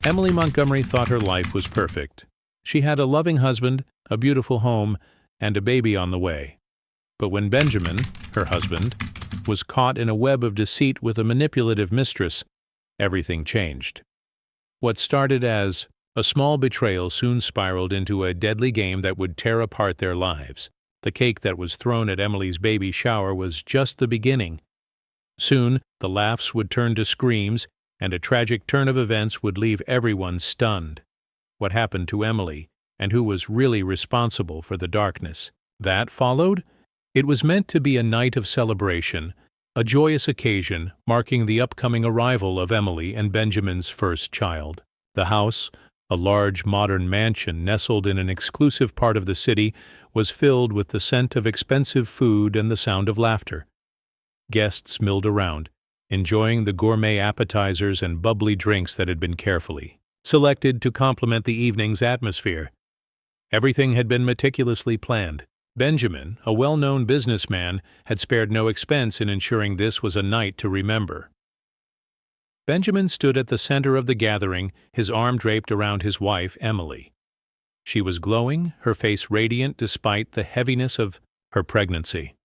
Emily Montgomery thought her life was perfect. She had a loving husband, a beautiful home, and a baby on the way. But when Benjamin, her husband, was caught in a web of deceit with a manipulative mistress, everything changed. What started as a small betrayal soon spiraled into a deadly game that would tear apart their lives. The cake that was thrown at Emily's baby shower was just the beginning. Soon, the laughs would turn to screams, and a tragic turn of events would leave everyone stunned. What happened to Emily, and who was really responsible for the darkness? That followed? It was meant to be a night of celebration, a joyous occasion marking the upcoming arrival of Emily and Benjamin's first child. The house, a large modern mansion nestled in an exclusive part of the city, was filled with the scent of expensive food and the sound of laughter. Guests milled around, enjoying the gourmet appetizers and bubbly drinks that had been carefully selected to complement the evening's atmosphere. Everything had been meticulously planned. Benjamin, a well-known businessman, had spared no expense in ensuring this was a night to remember. Benjamin stood at the center of the gathering, his arm draped around his wife, Emily. She was glowing, her face radiant despite the heaviness of her pregnancy.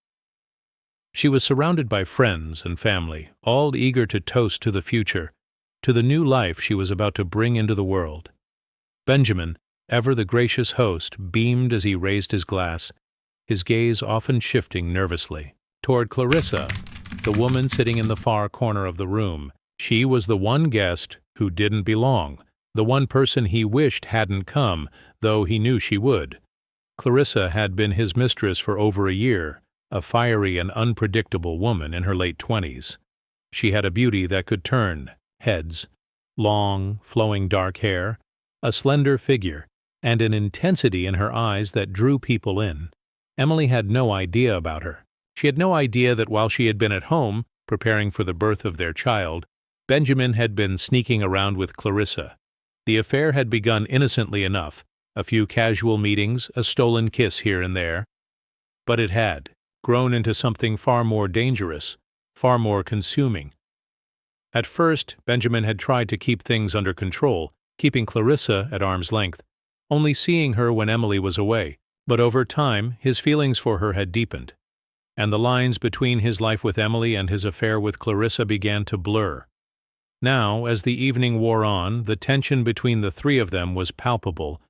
She was surrounded by friends and family, all eager to toast to the future, to the new life she was about to bring into the world. Benjamin, ever the gracious host, beamed as he raised his glass, his gaze often shifting nervously toward Clarissa, the woman sitting in the far corner of the room. She was the one guest who didn't belong, the one person he wished hadn't come, though he knew she would. Clarissa had been his mistress for over a year, a fiery and unpredictable woman in her late 20s. She had a beauty that could turn heads, long, flowing dark hair, a slender figure, and an intensity in her eyes that drew people in. Emily had no idea about her. She had no idea that while she had been at home, preparing for the birth of their child, Benjamin had been sneaking around with Clarissa. The affair had begun innocently enough, a few casual meetings, a stolen kiss here and there. But it had grown into something far more dangerous, far more consuming. At first, Benjamin had tried to keep things under control, keeping Clarissa at arm's length, only seeing her when Emily was away. But over time, his feelings for her had deepened, and the lines between his life with Emily and his affair with Clarissa began to blur. Now, as the evening wore on, the tension between the three of them was palpable,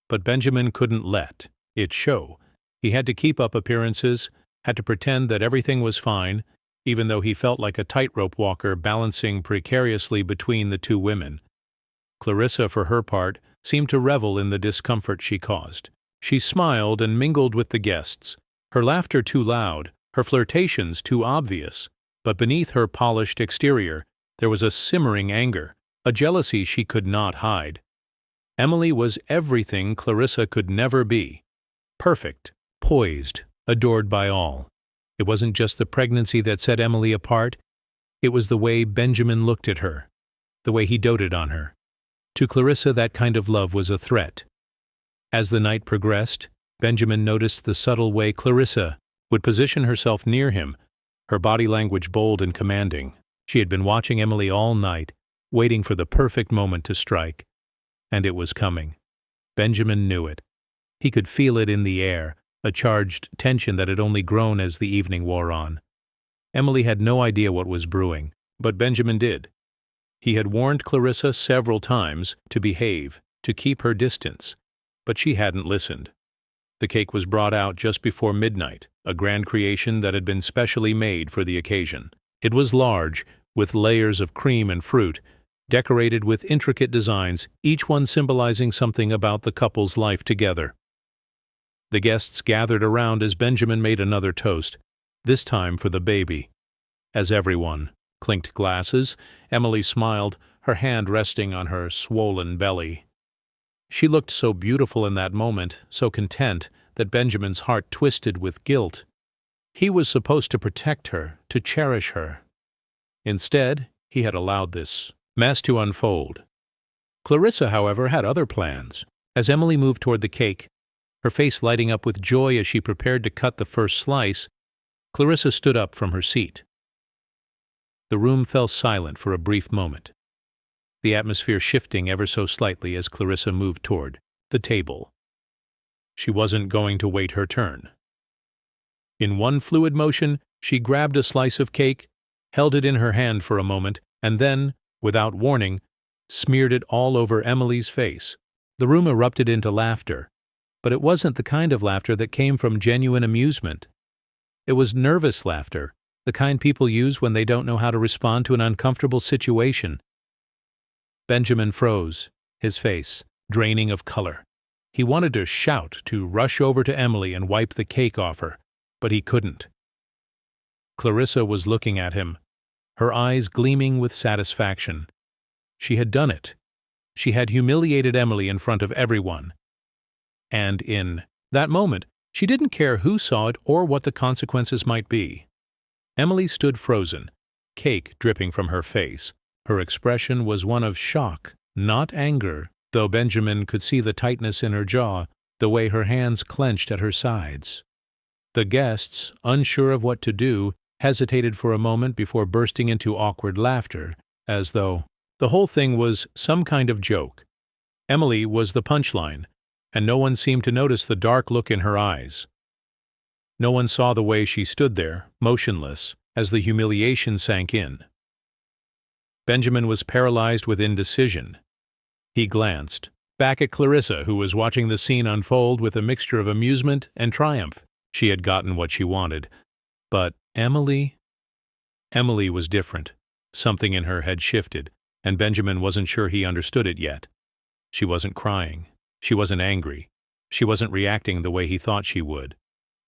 but Benjamin couldn't let it show. He had to keep up appearances, had to pretend that everything was fine, even though he felt like a tightrope walker balancing precariously between the two women. Clarissa, for her part, seemed to revel in the discomfort she caused. She smiled and mingled with the guests, her laughter too loud, her flirtations too obvious, but beneath her polished exterior there was a simmering anger, a jealousy she could not hide. Emily was everything Clarissa could never be. Perfect, poised, adored by all. It wasn't just the pregnancy that set Emily apart, it was the way Benjamin looked at her, the way he doted on her. To Clarissa, that kind of love was a threat. As the night progressed, Benjamin noticed the subtle way Clarissa would position herself near him, her body language bold and commanding. She had been watching Emily all night, waiting for the perfect moment to strike. And it was coming. Benjamin knew it. He could feel it in the air, a charged tension that had only grown as the evening wore on. Emily had no idea what was brewing, but Benjamin did. He had warned Clarissa several times to behave, to keep her distance, but she hadn't listened. The cake was brought out just before midnight, a grand creation that had been specially made for the occasion. It was large, with layers of cream and fruit, decorated with intricate designs, each one symbolizing something about the couple's life together. The guests gathered around as Benjamin made another toast, this time for the baby. As everyone clinked glasses, Emily smiled, her hand resting on her swollen belly. She looked so beautiful in that moment, so content, that Benjamin's heart twisted with guilt. He was supposed to protect her, to cherish her. Instead, he had allowed this mess to unfold. Clarissa, however, had other plans. As Emily moved toward the cake, her face lighting up with joy as she prepared to cut the first slice, Clarissa stood up from her seat. The room fell silent for a brief moment. the atmosphere shifting ever so slightly as Clarissa moved toward the table. She wasn't going to wait her turn. In one fluid motion, she grabbed a slice of cake, held it in her hand for a moment, and then, without warning, smeared it all over Emily's face. The room erupted into laughter, but it wasn't the kind of laughter that came from genuine amusement. It was nervous laughter, the kind people use when they don't know how to respond to an uncomfortable situation. Benjamin froze, his face draining of color. He wanted to shout, to rush over to Emily and wipe the cake off her, but he couldn't. Clarissa was looking at him, her eyes gleaming with satisfaction. She had done it. She had humiliated Emily in front of everyone. And in that moment, she didn't care who saw it or what the consequences might be. Emily stood frozen, cake dripping from her face. Her expression was one of shock, not anger, though Benjamin could see the tightness in her jaw, the way her hands clenched at her sides. The guests, unsure of what to do, hesitated for a moment before bursting into awkward laughter, as though the whole thing was some kind of joke. Emily was the punchline, and no one seemed to notice the dark look in her eyes. No one saw the way she stood there, motionless, as the humiliation sank in. Benjamin was paralyzed with indecision. He glanced back at Clarissa, who was watching the scene unfold with a mixture of amusement and triumph. She had gotten what she wanted. But Emily was different. Something in her had shifted, and Benjamin wasn't sure he understood it yet. She wasn't crying. She wasn't angry. She wasn't reacting the way he thought she would.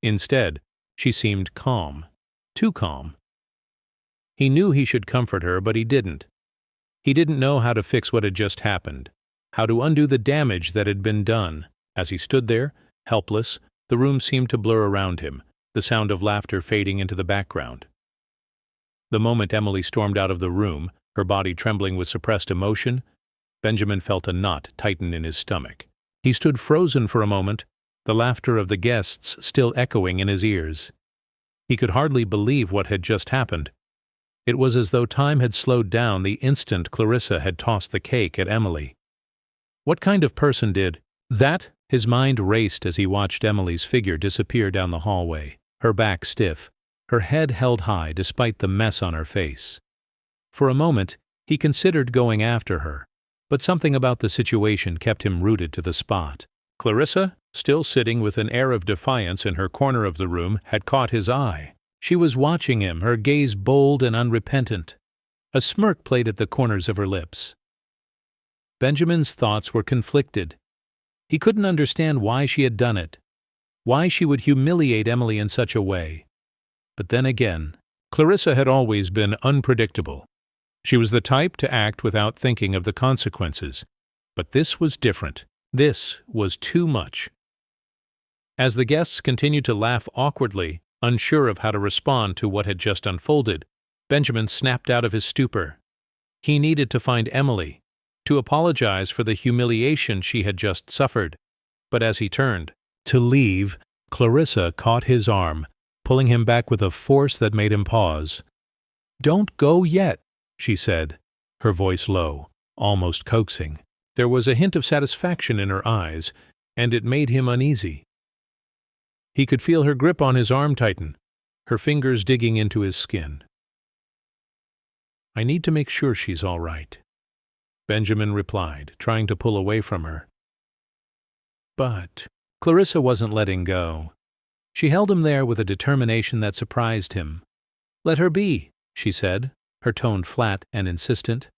Instead, she seemed calm. Too calm. He knew he should comfort her, but he didn't. He didn't know how to fix what had just happened, how to undo the damage that had been done. As he stood there, helpless, the room seemed to blur around him, the sound of laughter fading into the background. The moment Emily stormed out of the room, her body trembling with suppressed emotion, Benjamin felt a knot tighten in his stomach. He stood frozen for a moment, the laughter of the guests still echoing in his ears. He could hardly believe what had just happened. It was as though time had slowed down the instant Clarissa had tossed the cake at Emily. What kind of person did that? His mind raced as he watched Emily's figure disappear down the hallway, her back stiff, her head held high despite the mess on her face. For a moment, he considered going after her, but something about the situation kept him rooted to the spot. Clarissa, still sitting with an air of defiance in her corner of the room, had caught his eye. She was watching him, her gaze bold and unrepentant. A smirk played at the corners of her lips. Benjamin's thoughts were conflicted. He couldn't understand why she had done it, why she would humiliate Emily in such a way. But then again, Clarissa had always been unpredictable. She was the type to act without thinking of the consequences. But this was different. This was too much. As the guests continued to laugh awkwardly, unsure of how to respond to what had just unfolded, Benjamin snapped out of his stupor. He needed to find Emily, to apologize for the humiliation she had just suffered. But as he turned to leave, Clarissa caught his arm, pulling him back with a force that made him pause. "Don't go yet," she said, her voice low, almost coaxing. There was a hint of satisfaction in her eyes, and it made him uneasy. He could feel her grip on his arm tighten, her fingers digging into his skin. "I need to make sure she's all right," Benjamin replied, trying to pull away from her. But Clarissa wasn't letting go. She held him there with a determination that surprised him. "Let her be," she said, her tone flat and insistent.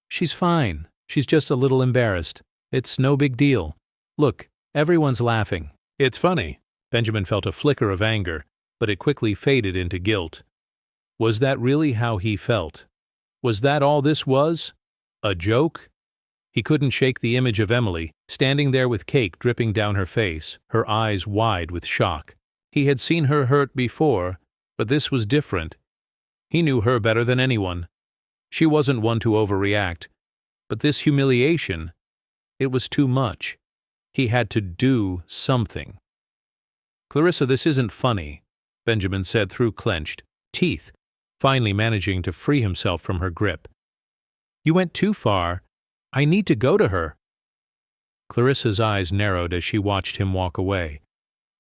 "She's fine. She's just a little embarrassed. It's no big deal. Look, everyone's laughing. It's funny." Benjamin felt a flicker of anger, but it quickly faded into guilt. Was that really how he felt? Was that all this was? A joke? He couldn't shake the image of Emily, standing there with cake dripping down her face, her eyes wide with shock. He had seen her hurt before, but this was different. He knew her better than anyone. She wasn't one to overreact. But this humiliation, it was too much. He had to do something. "Clarissa, this isn't funny," Benjamin said through clenched teeth, finally managing to free himself from her grip. "You went too far, I need to go to her." Clarissa's eyes narrowed as she watched him walk away.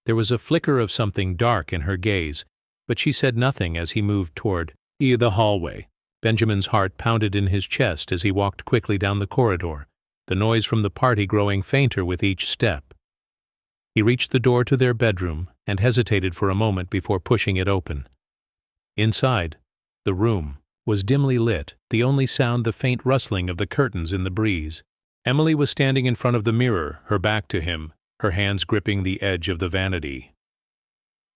There was a flicker of something dark in her gaze, but she said nothing as he moved toward the hallway. Benjamin's heart pounded in his chest as he walked quickly down the corridor, the noise from the party growing fainter with each step. He reached the door to their bedroom and hesitated for a moment before pushing it open. Inside, the room was dimly lit, the only sound the faint rustling of the curtains in the breeze. Emily was standing in front of the mirror, her back to him, her hands gripping the edge of the vanity.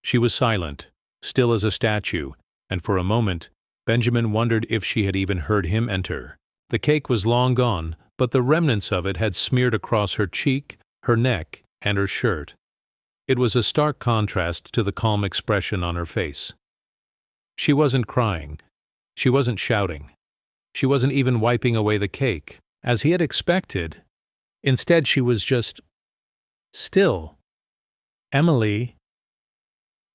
She was silent, still as a statue, and for a moment Benjamin wondered if she had even heard him enter. The cake was long gone, but the remnants of it had smeared across her cheek, her neck, and her shirt. It was a stark contrast to the calm expression on her face. She wasn't crying. She wasn't shouting. She wasn't even wiping away the cake, as he had expected. Instead, she was just still. "Emily."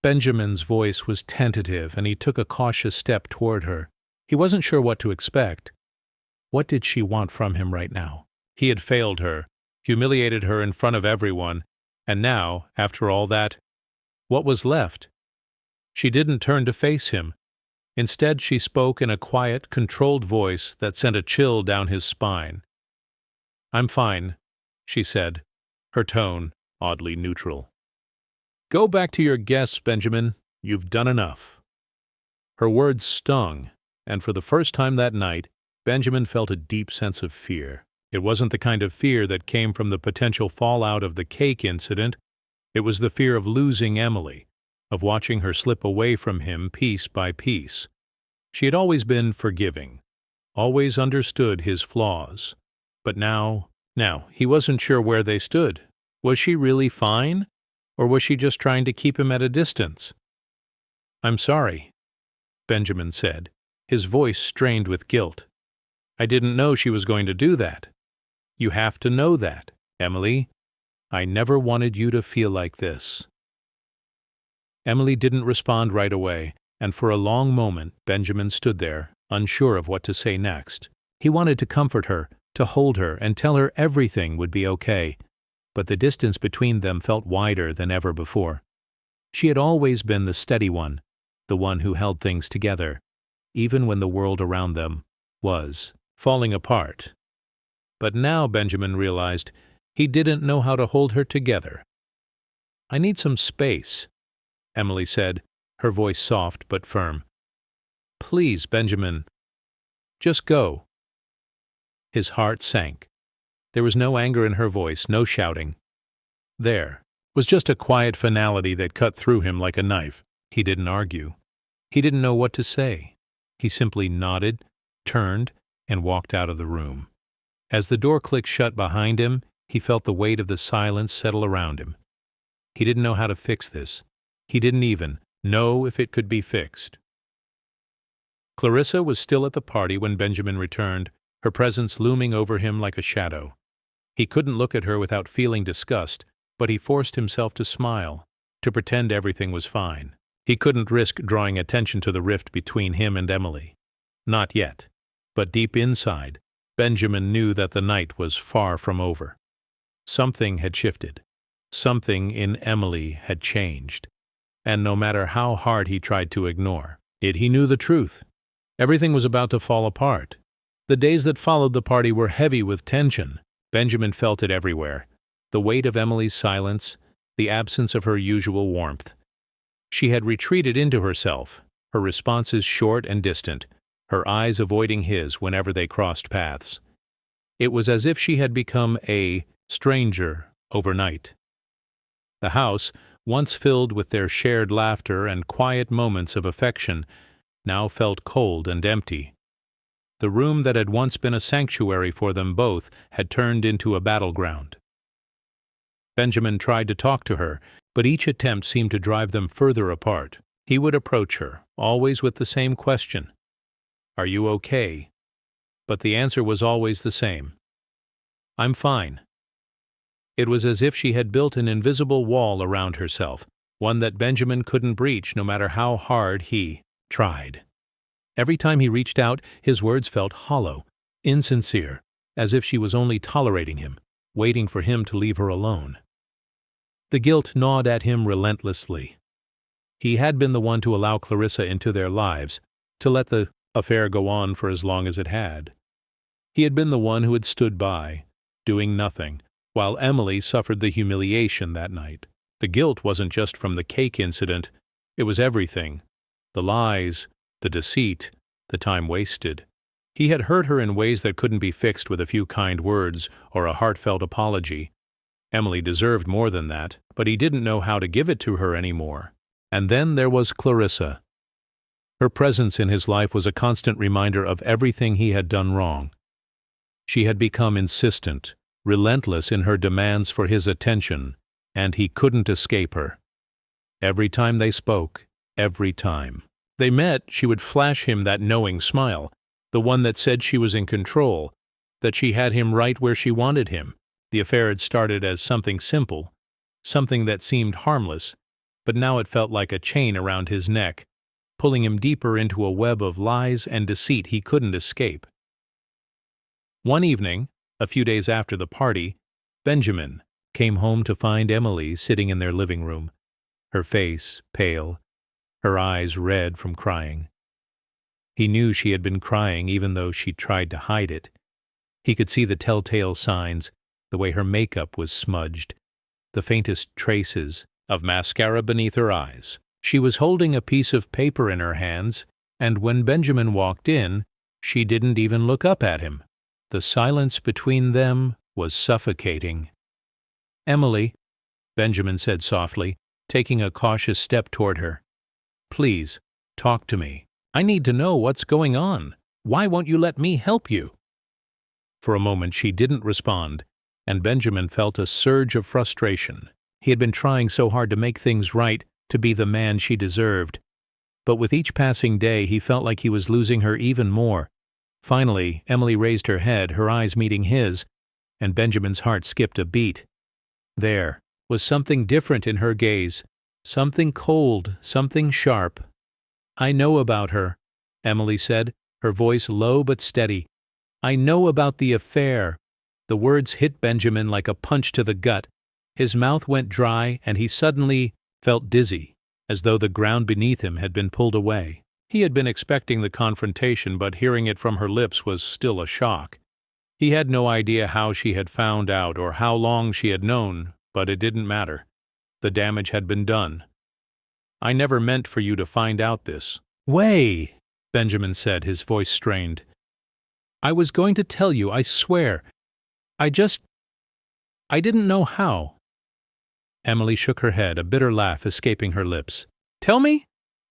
Benjamin's voice was tentative, and he took a cautious step toward her. He wasn't sure what to expect. What did she want from him right now? He had failed her, humiliated her in front of everyone, and now, after all that, what was left? She didn't turn to face him. Instead, she spoke in a quiet, controlled voice that sent a chill down his spine. "I'm fine," she said, her tone oddly neutral. "Go back to your guests, Benjamin. You've done enough." Her words stung, and for the first time that night, Benjamin felt a deep sense of fear. It wasn't the kind of fear that came from the potential fallout of the cake incident. It was the fear of losing Emily, of watching her slip away from him piece by piece. She had always been forgiving, always understood his flaws. But now he wasn't sure where they stood. Was she really fine? Or was she just trying to keep him at a distance? "I'm sorry," Benjamin said, his voice strained with guilt. "I didn't know she was going to do that. You have to know that, Emily. I never wanted you to feel like this." Emily didn't respond right away, and for a long moment Benjamin stood there, unsure of what to say next. He wanted to comfort her, to hold her, and tell her everything would be okay, but the distance between them felt wider than ever before. She had always been the steady one, the one who held things together, even when the world around them was falling apart. But now Benjamin realized he didn't know how to hold her together. "I need some space," Emily said, her voice soft but firm. "Please, Benjamin, just go." His heart sank. There was no anger in her voice, no shouting. There was just a quiet finality that cut through him like a knife. He didn't argue. He didn't know what to say. He simply nodded, turned, and walked out of the room. As the door clicked shut behind him, he felt the weight of the silence settle around him. He didn't know how to fix this. He didn't even know if it could be fixed. Clarissa was still at the party when Benjamin returned, her presence looming over him like a shadow. He couldn't look at her without feeling disgust, but he forced himself to smile, to pretend everything was fine. He couldn't risk drawing attention to the rift between him and Emily. Not yet. But deep inside, Benjamin knew that the night was far from over. Something had shifted. Something in Emily had changed. And no matter how hard he tried to ignore it, he knew the truth. Everything was about to fall apart. The days that followed the party were heavy with tension. Benjamin felt it everywhere. The weight of Emily's silence, the absence of her usual warmth. She had retreated into herself, her responses short and distant, her eyes avoiding his whenever they crossed paths. It was as if she had become a stranger overnight. The house, once filled with their shared laughter and quiet moments of affection, now felt cold and empty. The room that had once been a sanctuary for them both had turned into a battleground. Benjamin tried to talk to her, but each attempt seemed to drive them further apart. He would approach her, always with the same question. "Are you okay?" But the answer was always the same. "I'm fine." It was as if she had built an invisible wall around herself, one that Benjamin couldn't breach no matter how hard he tried. Every time he reached out, his words felt hollow, insincere, as if she was only tolerating him, waiting for him to leave her alone. The guilt gnawed at him relentlessly. He had been the one to allow Clarissa into their lives, to let the affair go on for as long as it had. He had been the one who had stood by, doing nothing, while Emily suffered the humiliation that night. The guilt wasn't just from the cake incident, it was everything. The lies, the deceit, the time wasted. He had hurt her in ways that couldn't be fixed with a few kind words or a heartfelt apology. Emily deserved more than that, but he didn't know how to give it to her anymore. And then there was Clarissa. Her presence in his life was a constant reminder of everything he had done wrong. She had become insistent, relentless in her demands for his attention, and he couldn't escape her. Every time they spoke, every time they met, she would flash him that knowing smile, the one that said she was in control, that she had him right where she wanted him. The affair had started as something simple, something that seemed harmless, but now it felt like a chain around his neck, pulling him deeper into a web of lies and deceit he couldn't escape. One evening, a few days after the party, Benjamin came home to find Emily sitting in their living room, her face pale, her eyes red from crying. He knew she had been crying even though she tried to hide it. He could see the telltale signs, the way her makeup was smudged, the faintest traces of mascara beneath her eyes. She was holding a piece of paper in her hands, and when Benjamin walked in, she didn't even look up at him. The silence between them was suffocating. "Emily," Benjamin said softly, taking a cautious step toward her. "Please, talk to me. I need to know what's going on. Why won't you let me help you?" For a moment she didn't respond, and Benjamin felt a surge of frustration. He had been trying so hard to make things right, to be the man she deserved. But with each passing day he felt like he was losing her even more. Finally, Emily raised her head, her eyes meeting his, and Benjamin's heart skipped a beat. There was something different in her gaze, something cold, something sharp. "I know about her," Emily said, her voice low but steady. "I know about the affair." The words hit Benjamin like a punch to the gut. His mouth went dry, and he suddenly felt dizzy, as though the ground beneath him had been pulled away. He had been expecting the confrontation, but hearing it from her lips was still a shock. He had no idea how she had found out or how long she had known, but it didn't matter. The damage had been done. "I never meant for you to find out this." "Way," Benjamin said, his voice strained. "I was going to tell you, I swear. I didn't know how." Emily shook her head, a bitter laugh escaping her lips. "Tell me?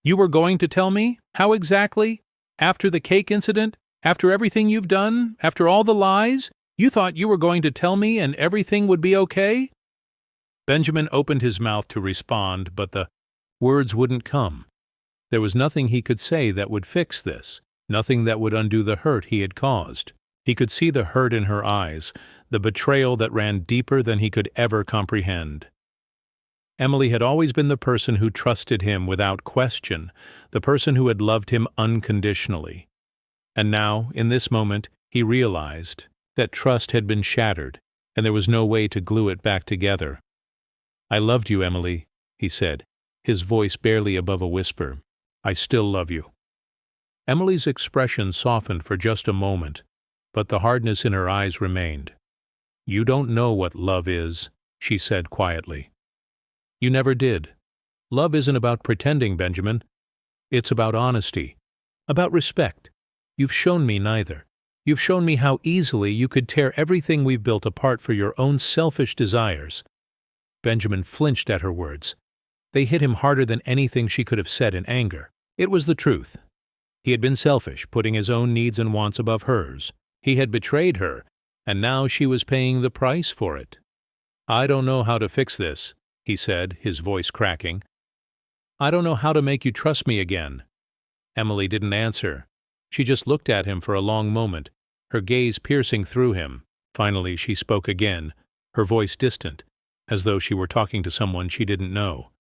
You were going to tell me? How exactly? After the cake incident? After everything you've done? After all the lies? You thought you were going to tell me and everything would be okay?" Benjamin opened his mouth to respond, but the words wouldn't come. There was nothing he could say that would fix this, nothing that would undo the hurt he had caused. He could see the hurt in her eyes, the betrayal that ran deeper than he could ever comprehend. Emily had always been the person who trusted him without question, the person who had loved him unconditionally. And now, in this moment, he realized that trust had been shattered, and there was no way to glue it back together. "I loved you, Emily," he said, his voice barely above a whisper. "I still love you." Emily's expression softened for just a moment, but the hardness in her eyes remained. "You don't know what love is," she said quietly. "You never did. Love isn't about pretending, Benjamin. It's about honesty, about respect. You've shown me neither. You've shown me how easily you could tear everything we've built apart for your own selfish desires." Benjamin flinched at her words. They hit him harder than anything she could have said in anger. It was the truth. He had been selfish, putting his own needs and wants above hers. He had betrayed her, and now she was paying the price for it. "I don't know how to fix this," he said, his voice cracking. "I don't know how to make you trust me again." Emily didn't answer. She just looked at him for a long moment, her gaze piercing through him. Finally she spoke again, her voice distant, as though she were talking to someone she didn't know.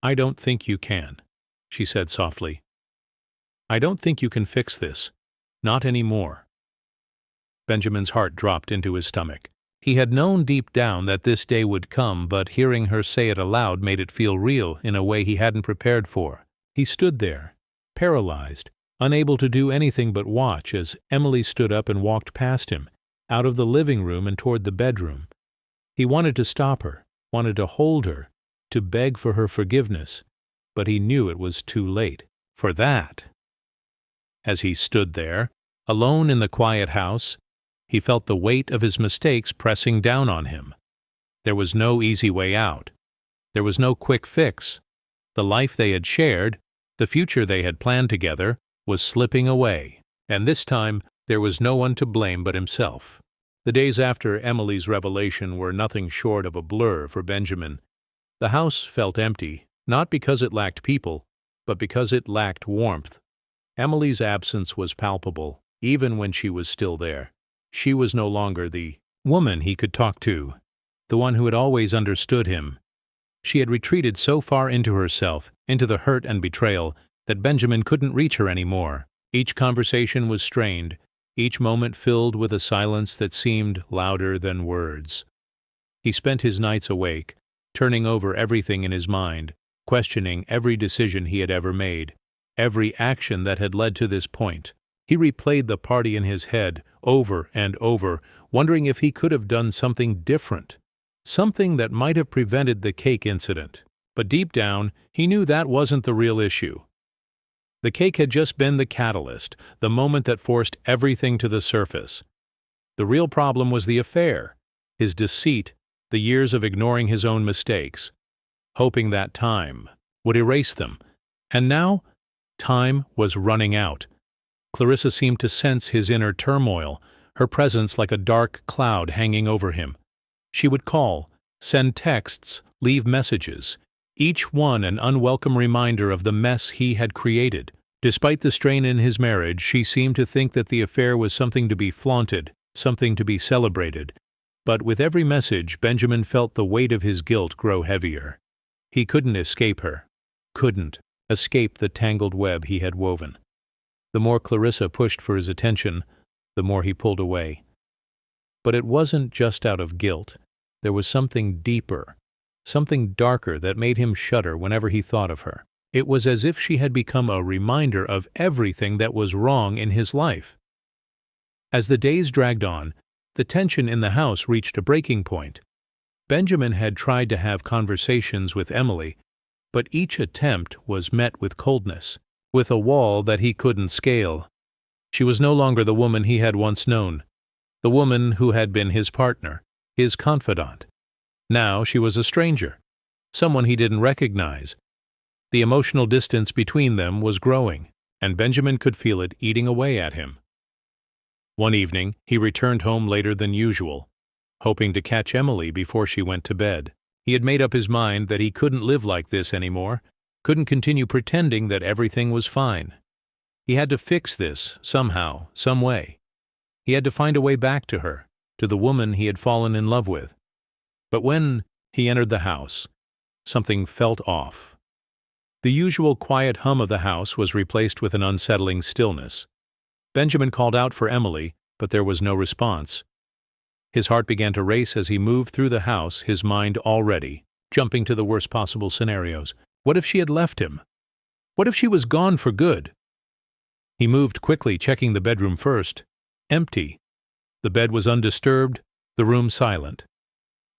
"I don't think you can," she said softly. "I don't think you can fix this. Not anymore." Benjamin's heart dropped into his stomach. He had known deep down that this day would come, but hearing her say it aloud made it feel real in a way he hadn't prepared for. He stood there, paralyzed, unable to do anything but watch as Emily stood up and walked past him, out of the living room and toward the bedroom. He wanted to stop her, wanted to hold her, to beg for her forgiveness, but he knew it was too late for that. As he stood there, alone in the quiet house, he felt the weight of his mistakes pressing down on him. There was no easy way out. There was no quick fix. The life they had shared, the future they had planned together, was slipping away, and this time there was no one to blame but himself. The days after Emily's revelation were nothing short of a blur for Benjamin. The house felt empty, not because it lacked people, but because it lacked warmth. Emily's absence was palpable, even when she was still there. She was no longer the woman he could talk to, the one who had always understood him. She had retreated so far into herself, into the hurt and betrayal, that Benjamin couldn't reach her anymore. Each conversation was strained, each moment filled with a silence that seemed louder than words. He spent his nights awake, turning over everything in his mind, questioning every decision he had ever made, every action that had led to this point. He replayed the party in his head over and over, wondering if he could have done something different, something that might have prevented the cake incident. But deep down, he knew that wasn't the real issue. The cake had just been the catalyst, the moment that forced everything to the surface. The real problem was the affair, his deceit, the years of ignoring his own mistakes, hoping that time would erase them. And now, time was running out. Clarissa seemed to sense his inner turmoil, her presence like a dark cloud hanging over him. She would call, send texts, leave messages, each one an unwelcome reminder of the mess he had created. Despite the strain in his marriage, she seemed to think that the affair was something to be flaunted, something to be celebrated. But with every message, Benjamin felt the weight of his guilt grow heavier. He couldn't escape her, couldn't escape the tangled web he had woven. The more Clarissa pushed for his attention, the more he pulled away. But it wasn't just out of guilt. There was something deeper, something darker that made him shudder whenever he thought of her. It was as if she had become a reminder of everything that was wrong in his life. As the days dragged on, the tension in the house reached a breaking point. Benjamin had tried to have conversations with Emily, but each attempt was met with coldness, with a wall that he couldn't scale. She was no longer the woman he had once known, the woman who had been his partner, his confidant. Now she was a stranger, someone he didn't recognize. The emotional distance between them was growing, and Benjamin could feel it eating away at him. One evening, he returned home later than usual, hoping to catch Emily before she went to bed. He had made up his mind that he couldn't live like this anymore, couldn't continue pretending that everything was fine. He had to fix this somehow, some way. He had to find a way back to her, to the woman he had fallen in love with. But when he entered the house, something felt off. The usual quiet hum of the house was replaced with an unsettling stillness. Benjamin called out for Emily, but there was no response. His heart began to race as he moved through the house, his mind already jumping to the worst possible scenarios. What if she had left him? What if she was gone for good? He moved quickly, checking the bedroom first. Empty. The bed was undisturbed, the room silent.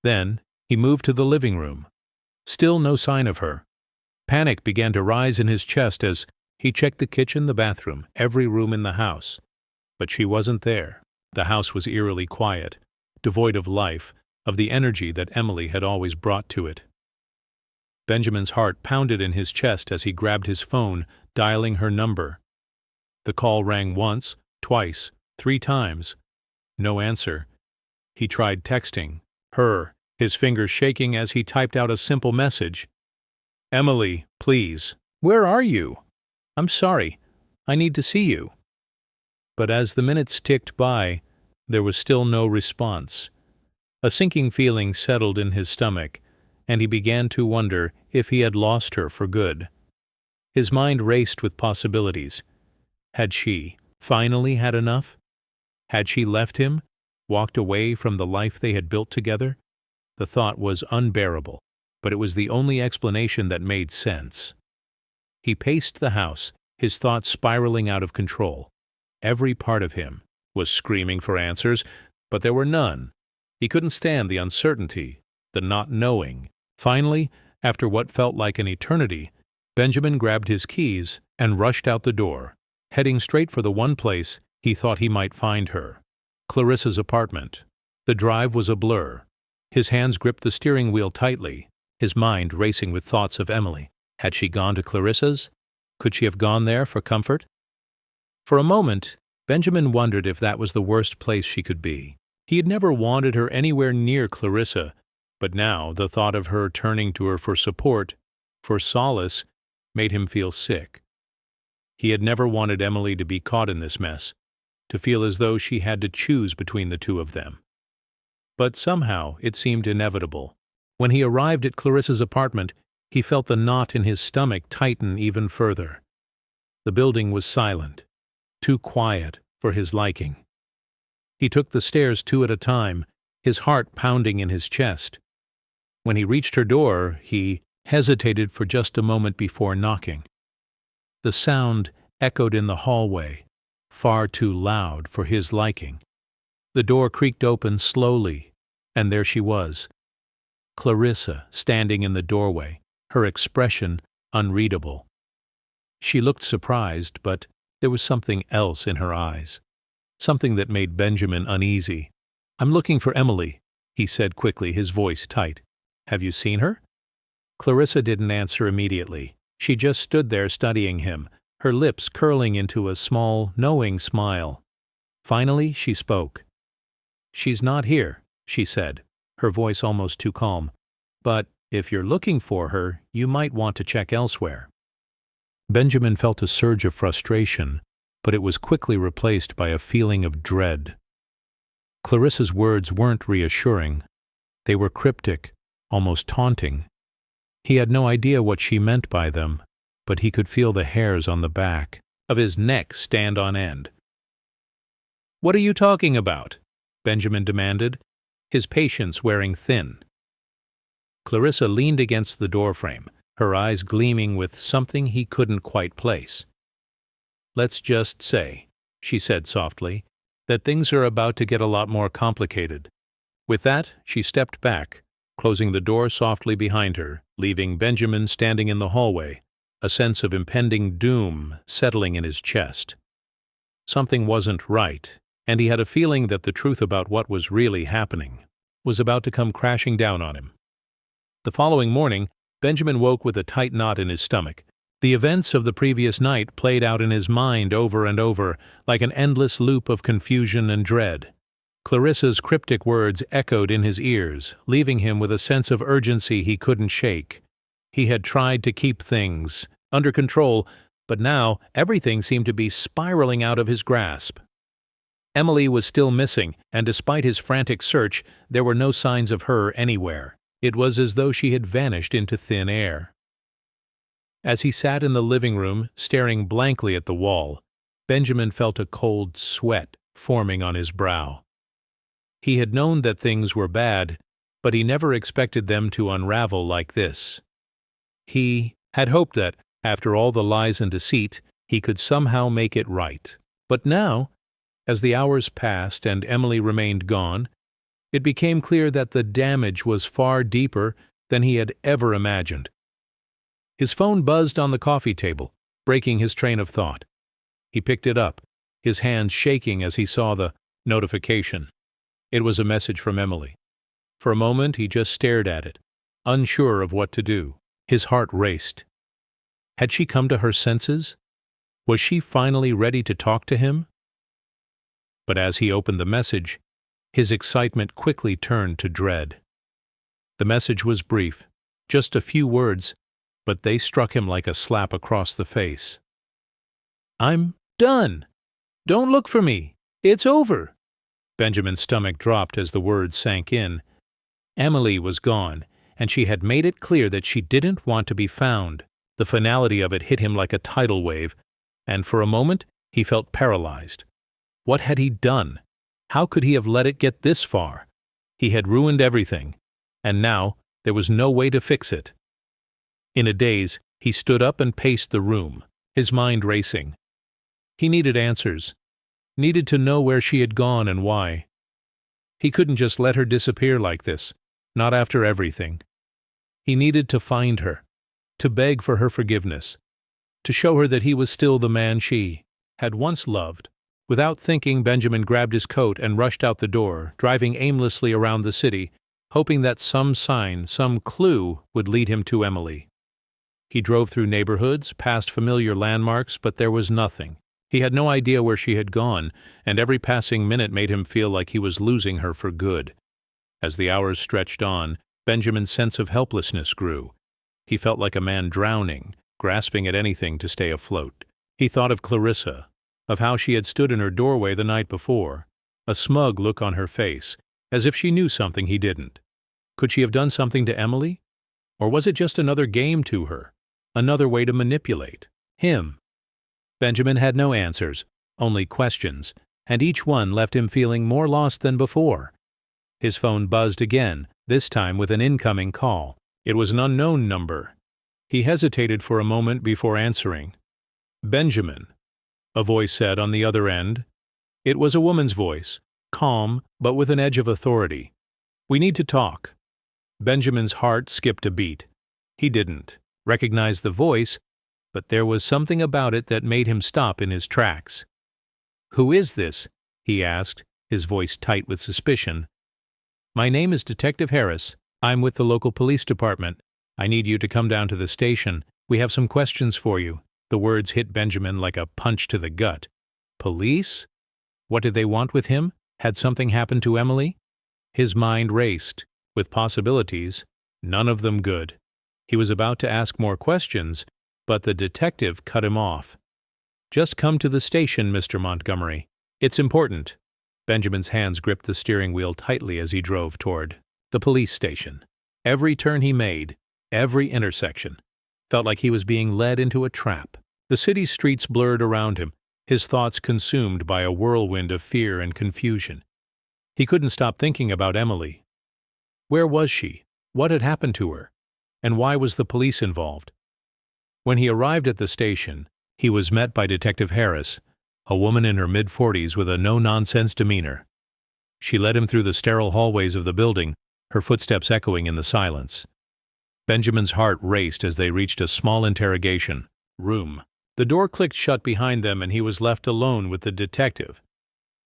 Then he moved to the living room. Still no sign of her. Panic began to rise in his chest as he checked the kitchen, the bathroom, every room in the house. But she wasn't there. The house was eerily quiet, devoid of life, of the energy that Emily had always brought to it. Benjamin's heart pounded in his chest as he grabbed his phone, dialing her number. The call rang once, twice, 3 times. No answer. He tried texting her, his fingers shaking as he typed out a simple message. "Emily, please. Where are you? I'm sorry. I need to see you." But as the minutes ticked by, there was still no response. A sinking feeling settled in his stomach, and he began to wonder if he had lost her for good. His mind raced with possibilities. Had she finally had enough? Had she left him, walked away from the life they had built together? The thought was unbearable, but it was the only explanation that made sense. He paced the house, his thoughts spiraling out of control. Every part of him was screaming for answers, but there were none. He couldn't stand the uncertainty, the not knowing. Finally, after what felt like an eternity, Benjamin grabbed his keys and rushed out the door, heading straight for the one place he thought he might find her: Clarissa's apartment. The drive was a blur. His hands gripped the steering wheel tightly, his mind racing with thoughts of Emily. Had she gone to Clarissa's? Could she have gone there for comfort? For a moment, Benjamin wondered if that was the worst place she could be. He had never wanted her anywhere near Clarissa, but now the thought of her turning to her for support, for solace, made him feel sick. He had never wanted Emily to be caught in this mess, to feel as though she had to choose between the two of them. But somehow it seemed inevitable. When he arrived at Clarissa's apartment, he felt the knot in his stomach tighten even further. The building was silent, too quiet for his liking. He took the stairs 2 at a time, his heart pounding in his chest. When he reached her door, he hesitated for just a moment before knocking. The sound echoed in the hallway, far too loud for his liking. The door creaked open slowly, and there she was, Clarissa, standing in the doorway, her expression unreadable. She looked surprised, but there was something else in her eyes, something that made Benjamin uneasy. "I'm looking for Emily," he said quickly, his voice tight. "Have you seen her?" Clarissa didn't answer immediately. She just stood there studying him, her lips curling into a small, knowing smile. Finally, she spoke. "She's not here," she said, her voice almost too calm. "But if you're looking for her, you might want to check elsewhere." Benjamin felt a surge of frustration, but it was quickly replaced by a feeling of dread. Clarissa's words weren't reassuring. They were cryptic, almost taunting. He had no idea what she meant by them, but he could feel the hairs on the back of his neck stand on end. "What are you talking about?" Benjamin demanded, his patience wearing thin. Clarissa leaned against the doorframe, her eyes gleaming with something he couldn't quite place. "Let's just say," she said softly, "that things are about to get a lot more complicated." With that, she stepped back, closing the door softly behind her, leaving Benjamin standing in the hallway, a sense of impending doom settling in his chest. Something wasn't right, and he had a feeling that the truth about what was really happening was about to come crashing down on him. The following morning, Benjamin woke with a tight knot in his stomach. The events of the previous night played out in his mind over and over, like an endless loop of confusion and dread. Clarissa's cryptic words echoed in his ears, leaving him with a sense of urgency he couldn't shake. He had tried to keep things under control, but now everything seemed to be spiraling out of his grasp. Emily was still missing, and despite his frantic search, there were no signs of her anywhere. It was as though she had vanished into thin air. As he sat in the living room, staring blankly at the wall, Benjamin felt a cold sweat forming on his brow. He had known that things were bad, but he never expected them to unravel like this. He had hoped that, after all the lies and deceit, he could somehow make it right. But now, as the hours passed and Emily remained gone, it became clear that the damage was far deeper than he had ever imagined. His phone buzzed on the coffee table, breaking his train of thought. He picked it up, his hands shaking as he saw the notification. It was a message from Emily. For a moment he just stared at it, unsure of what to do. His heart raced. Had she come to her senses? Was she finally ready to talk to him? But as he opened the message, his excitement quickly turned to dread. The message was brief, just a few words, but they struck him like a slap across the face. "I'm done. Don't look for me. It's over." Benjamin's stomach dropped as the words sank in. Emily was gone, and she had made it clear that she didn't want to be found. The finality of it hit him like a tidal wave, and for a moment he felt paralyzed. What had he done? How could he have let it get this far? He had ruined everything, and now there was no way to fix it. In a daze, he stood up and paced the room, his mind racing. He needed answers, needed to know where she had gone and why. He couldn't just let her disappear like this, not after everything. He needed to find her, to beg for her forgiveness, to show her that he was still the man she had once loved. Without thinking, Benjamin grabbed his coat and rushed out the door, driving aimlessly around the city, hoping that some sign, some clue would lead him to Emily. He drove through neighborhoods, past familiar landmarks, but there was nothing. He had no idea where she had gone, and every passing minute made him feel like he was losing her for good. As the hours stretched on, Benjamin's sense of helplessness grew. He felt like a man drowning, grasping at anything to stay afloat. He thought of Clarissa, of how she had stood in her doorway the night before, a smug look on her face, as if she knew something he didn't. Could she have done something to Emily? Or was it just another game to her, another way to manipulate him? Benjamin had no answers, only questions, and each one left him feeling more lost than before. His phone buzzed again, this time with an incoming call. It was an unknown number. He hesitated for a moment before answering. "Benjamin," a voice said on the other end. It was a woman's voice, calm but with an edge of authority. "We need to talk." Benjamin's heart skipped a beat. He didn't recognize the voice, but there was something about it that made him stop in his tracks. "Who is this?" he asked, his voice tight with suspicion. "My name is Detective Harris. I'm with the local police department. I need you to come down to the station. We have some questions for you." The words hit Benjamin like a punch to the gut. Police? What did they want with him? Had something happened to Emily? His mind raced, with possibilities, none of them good. He was about to ask more questions, but the detective cut him off. "Just come to the station, Mr. Montgomery. It's important." Benjamin's hands gripped the steering wheel tightly as he drove toward the police station. Every turn he made, every intersection, felt like he was being led into a trap. The city's streets blurred around him, his thoughts consumed by a whirlwind of fear and confusion. He couldn't stop thinking about Emily. Where was she? What had happened to her? And why was the police involved? When he arrived at the station, he was met by Detective Harris, a woman in her mid-40s with a no-nonsense demeanor. She led him through the sterile hallways of the building, her footsteps echoing in the silence. Benjamin's heart raced as they reached a small interrogation room. The door clicked shut behind them and he was left alone with the detective.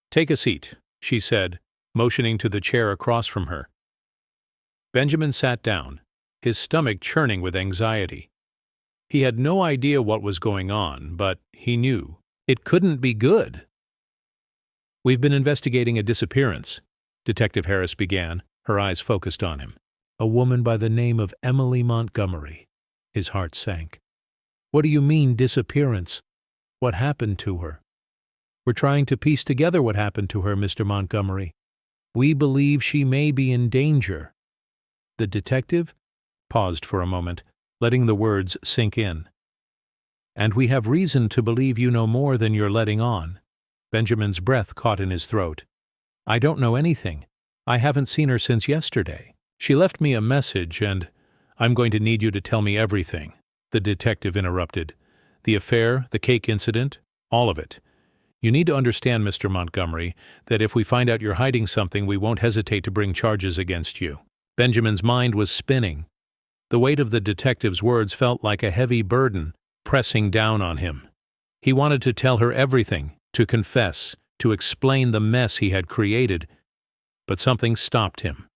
"Take a seat," she said, motioning to the chair across from her. Benjamin sat down, his stomach churning with anxiety. He had no idea what was going on, but he knew it couldn't be good. "We've been investigating a disappearance," Detective Harris began, her eyes focused on him. "A woman by the name of Emily Montgomery." His heart sank. "What do you mean, disappearance? What happened to her?" "We're trying to piece together what happened to her, Mr. Montgomery. We believe she may be in danger." The detective paused for a moment, letting the words sink in. "And we have reason to believe you know more than you're letting on." Benjamin's breath caught in his throat. "I don't know anything. I haven't seen her since yesterday. She left me a message, and I'm going to need you to tell me everything," the detective interrupted. "The affair, the cake incident, all of it. You need to understand, Mr. Montgomery, that if we find out you're hiding something, we won't hesitate to bring charges against you." Benjamin's mind was spinning. The weight of the detective's words felt like a heavy burden pressing down on him. He wanted to tell her everything, to confess, to explain the mess he had created, but something stopped him.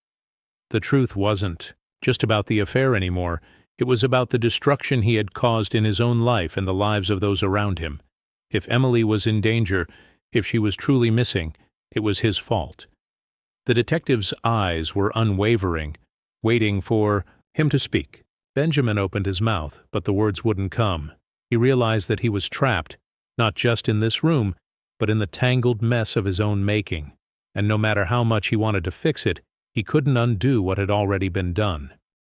The truth wasn't just about the affair anymore. It was about the destruction he had caused in his own life and the lives of those around him. If Emily was in danger, if she was truly missing, it was his fault. The detective's eyes were unwavering, waiting for him to speak. Benjamin opened his mouth, but the words wouldn't come. He realized that he was trapped, not just in this room, but in the tangled mess of his own making, and no matter how much he wanted to fix it, he couldn't undo what had already been done.